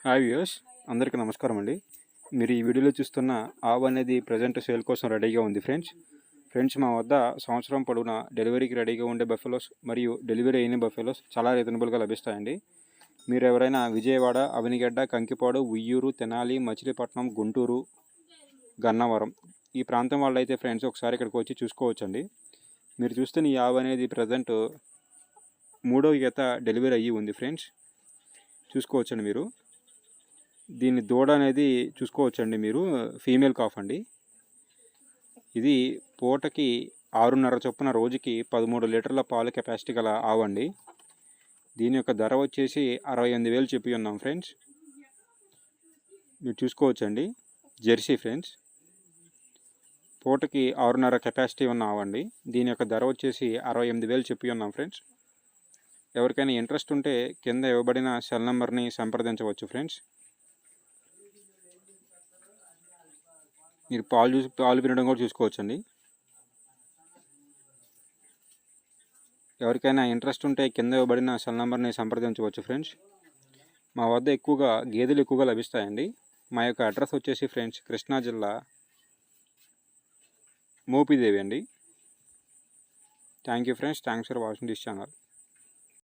Hi viewers, అందరికీ నమస్కారం అండి. మీరు ఈ వీడియోలో చూస్తున్న ఆవు అనేది ప్రజెంట్ సేల్ కోసం రెడీగా ఉంది ఫ్రెండ్స్ మా వద్ద సంవత్సరం పొడవునా డెలివరీకి రెడీగా ఉండే బఫెలోస్ మరియు డెలివరీ అయిన బఫెలోస్ చాలా రీజనబుల్గా లభిస్తాయండి. మీరు ఎవరైనా విజయవాడ, అవనిగడ్డ, కంకిపాడు, ఉయ్యూరు, తెనాలి, మచిలీపట్నం, గుంటూరు, గన్నవరం ఈ ప్రాంతం వాళ్ళైతే ఫ్రెండ్స్ ఒకసారి ఇక్కడికి వచ్చి చూసుకోవచ్చండి. మీరు చూస్తున్న ఈ ఆవు అనేది ప్రజెంట్ 3వ ఈత డెలివరీ అయ్యి ఉంది ఫ్రెండ్స్. చూసుకోవచ్చండి మీరు. దీని దూడ అనేది చూసుకోవచ్చండి మీరు, ఫీమేల్ కాఫ్ అండి. ఇది పూటకి 6.5 చొప్పున రోజుకి 13 లీటర్ల పాలు కెపాసిటీ గల ఆవండి. దీని యొక్క ధర వచ్చేసి 68,000 చెప్పి ఉన్నాం ఫ్రెండ్స్. మీరు చూసుకోవచ్చండి, జెర్సీ ఫ్రెండ్స్. పూటకి 6.5 కెపాసిటీ ఉన్న ఆవండి. దీని యొక్క ధర వచ్చేసి 68,000 చెప్పి ఉన్నాం ఫ్రెండ్స్. ఎవరికైనా ఇంట్రెస్ట్ ఉంటే కింద ఇవ్వబడిన సెల్ నెంబర్ని సంప్రదించవచ్చు ఫ్రెండ్స్. మీరు పాలు వినడం కూడా చూసుకోవచ్చండి. ఎవరికైనా ఇంట్రెస్ట్ ఉంటే కింద ఇవ్వబడిన సెల్ నెంబర్ని సంప్రదించవచ్చు ఫ్రెండ్స్. మా వద్ద ఎక్కువగా గేదెలు ఎక్కువగా లభిస్తాయండి. మా యొక్క అడ్రస్ వచ్చేసి ఫ్రెండ్స్ కృష్ణా జిల్లా మోపిదేవి అండి. Thank you friends. Thanks for watching this channel.